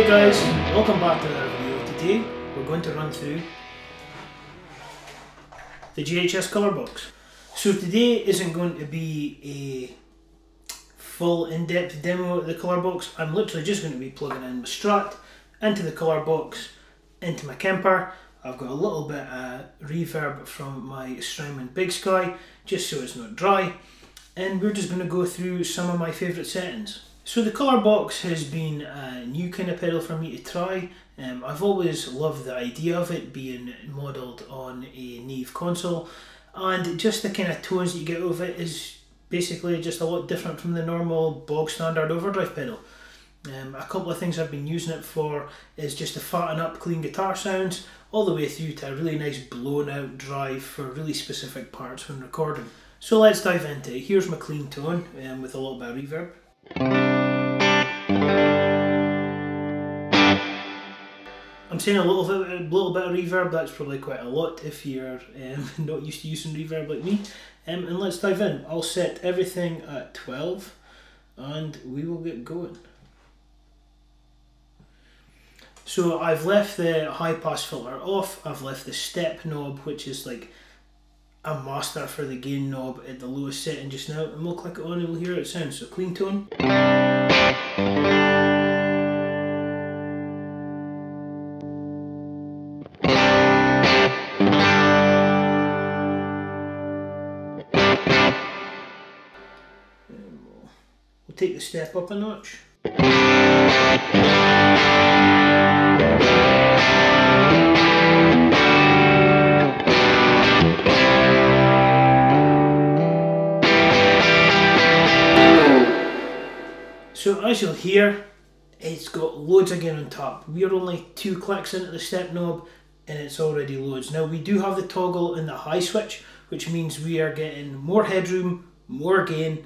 Hey guys, welcome back to another video. Today we're going to run through the JHS Colour Box. So today isn't going to be a full in-depth demo of the Colour Box. I'm literally just going to be plugging in my strut into the Colour Box, into my Kemper. I've got a little bit of reverb from my Strymon Big Sky just so it's not dry, and we're just going to go through some of my favourite settings. So the Colour Box has been a new kind of pedal for me to try. I've always loved the idea of it being modelled on a Neve console, and just the kind of tones that you get out of it is basically just a lot different from the normal bog standard overdrive pedal. A couple of things I've been using it for is just to fatten up clean guitar sounds all the way through to a really nice blown out drive for really specific parts when recording. So let's dive into it. Here's my clean tone with a little bit of reverb. I'm saying a little bit of reverb, that's probably quite a lot if you're not used to using reverb like me. And let's dive in. I'll set everything at 12 and we will get going. So I've left the high pass filter off, I've left the step knob, which is like a master for the gain knob, at the lowest setting just now, and we'll click it on and we'll hear how it sounds. So clean tone. We'll take the step up a notch. So as you'll hear, it's got loads of gain on top. We're only 2 clicks into the step knob and it's already loads. Now we do have the toggle in the high switch, which means we are getting more headroom, more gain.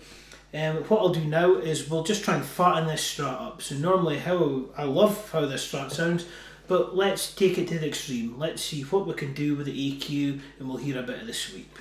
What I'll do now is we'll just try and fatten this strat up. So normally I love how this strat sounds, but let's take it to the extreme. Let's see what we can do with the EQ and we'll hear a bit of the sweep.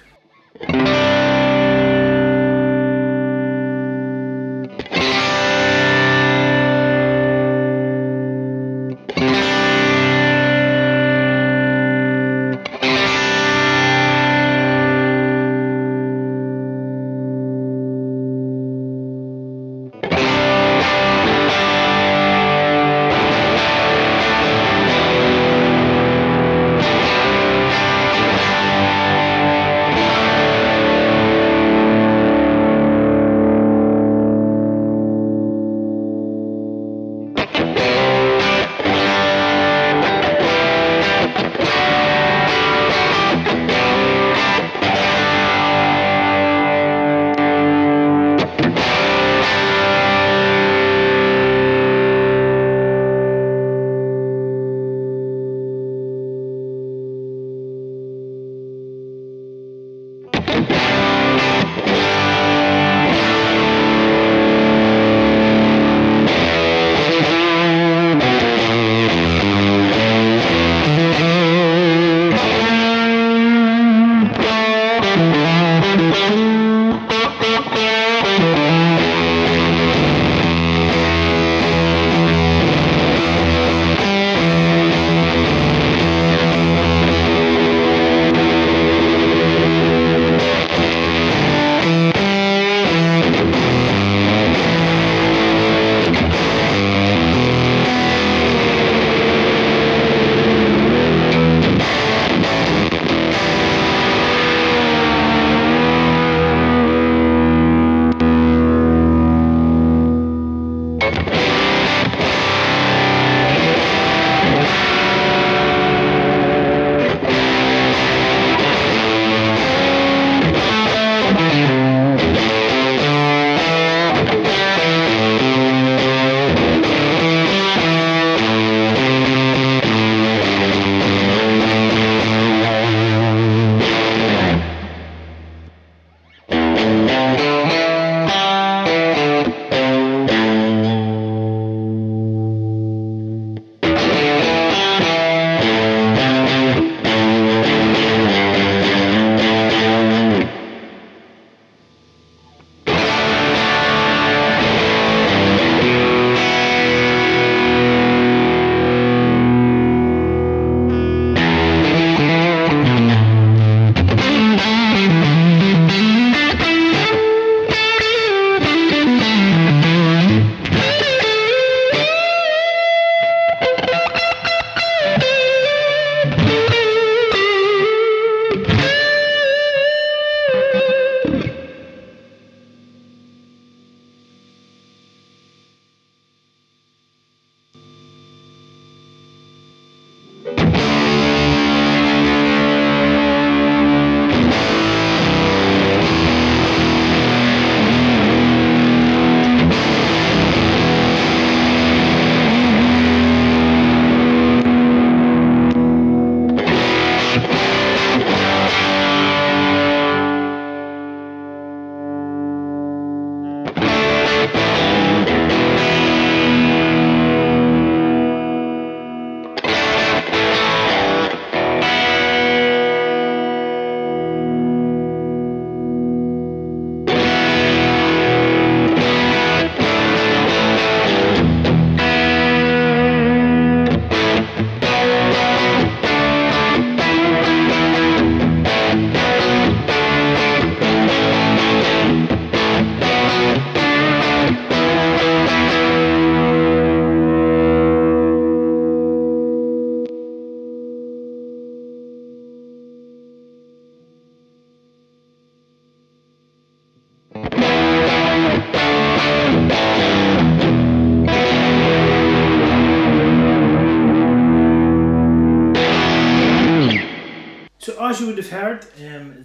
So as you would have heard,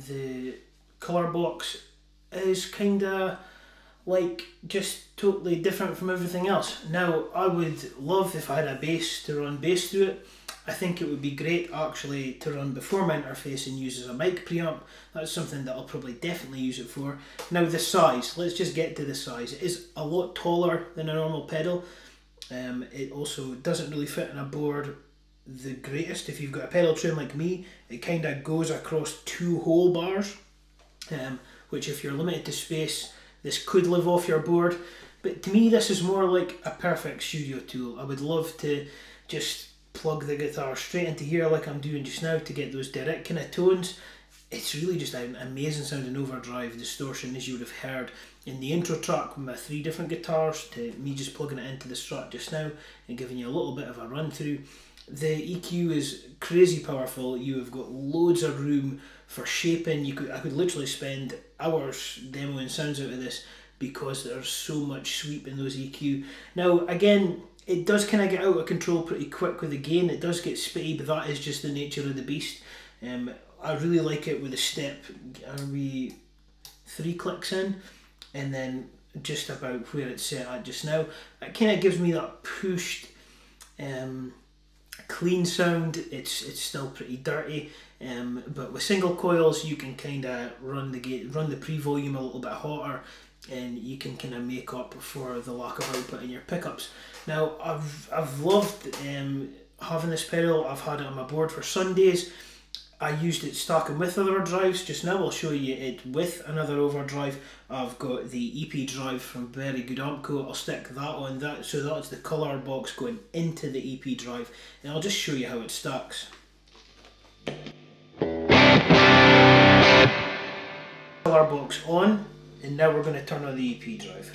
the colour box is kinda like just totally different from everything else. Now, I would love if I had a bass to run bass through it. I think it would be great actually to run before my interface and use as a mic preamp. That's something that I'll probably definitely use it for. Now the size, let's just get to the size. It is a lot taller than a normal pedal. It also doesn't really fit in a board the greatest. If you've got a pedal trim like me, it kind of goes across 2 whole bars, which if you're limited to space, this could live off your board. But to me, this is more like a perfect studio tool. I would love to just plug the guitar straight into here like I'm doing just now to get those direct kind of tones. It's really just an amazing sounding overdrive distortion, as you would have heard in the intro track with my 3 different guitars, to me just plugging it into the Strat just now and giving you a little bit of a run through. The EQ is crazy powerful. You have got loads of room for shaping. I could literally spend hours demoing sounds out of this because there's so much sweep in those EQ. Now again, it does kind of get out of control pretty quick with the gain. It does get spitty, but that is just the nature of the beast. I really like it with a step. Are we 3 clicks in? And then just about where it's set at just now. It kind of gives me that pushed, clean sound. It's still pretty dirty, but with single coils you can kind of run the pre-volume a little bit hotter, and you can kind of make up for the lack of output in your pickups. Now I've loved having this pedal. I've had it on my board for Sundays. I used it stacking with other drives. Just now I'll show you it with another overdrive. I've got the EP drive from Very Good Amco. I'll stick that on that, so that's the colour box going into the EP drive, and I'll just show you how it stacks. Colour box on, and now we're going to turn on the EP drive.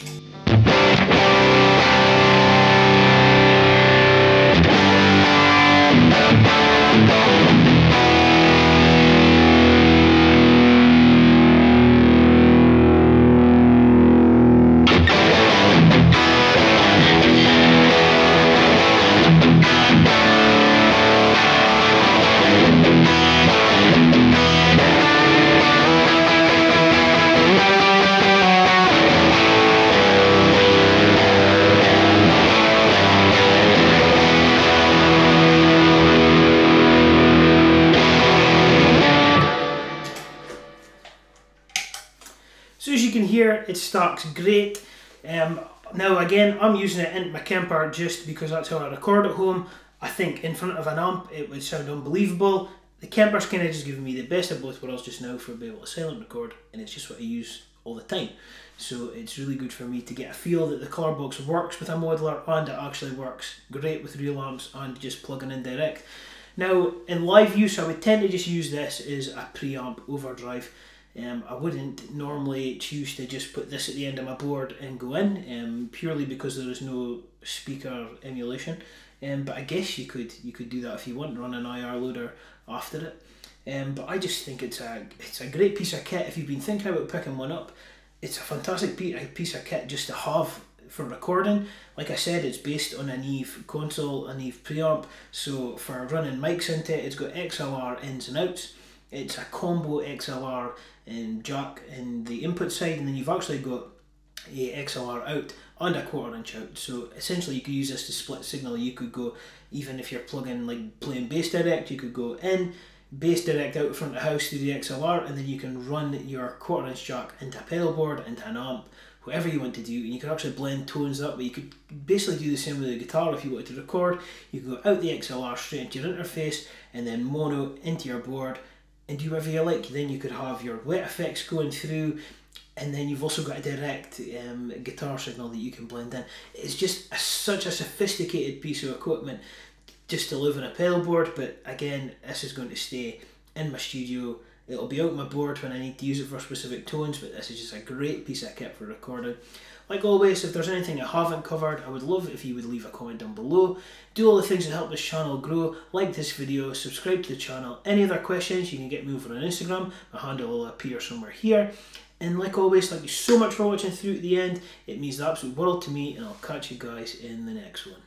So as you can hear, it stacks great. Now again, I'm using it in my Kemper just because that's how I record at home. I think in front of an amp it would sound unbelievable. The Kemper's kind of just giving me the best of both worlds just now for being able to silent record, and it's just what I use all the time. So it's really good for me to get a feel that the colour box works with a modeler, and it actually works great with real amps and just plugging in direct. Now in live use, I would tend to just use this as a preamp overdrive. I wouldn't normally choose to just put this at the end of my board and go in, purely because there is no speaker emulation. But I guess you could do that if you want, run an IR loader after it. But I just think it's a great piece of kit. If you've been thinking about picking one up, it's a fantastic piece of kit just to have for recording. Like I said, it's based on a Neve console, a Neve preamp, so for running mics into it, it's got XLR ins and outs. It's a combo XLR and jack in the input side, and then you've actually got a XLR out and a 1/4 inch out. So essentially you could use this to split signal. You could go, even if you're plugging like playing bass direct, you could go in, bass direct out front of the house through the XLR, and then you can run your 1/4 inch jack into a pedal board, into an amp, whatever you want to do, and you can actually blend tones that way. You could basically do the same with the guitar if you wanted to record. You could go out the XLR straight into your interface, and then mono into your board, and do whatever you like. Then you could have your wet effects going through, and then you've also got a direct guitar signal that you can blend in. It's just such a sophisticated piece of equipment just to live on a pedal board, but again, this is going to stay in my studio. It'll be out my board when I need to use it for specific tones, but this is just a great piece of kit for recording. Like always, if there's anything I haven't covered, I would love it if you would leave a comment down below. Do all the things that help this channel grow. Like this video, subscribe to the channel. Any other questions, you can get me over on Instagram. My handle will appear somewhere here. And like always, thank you so much for watching through to the end. It means the absolute world to me, and I'll catch you guys in the next one.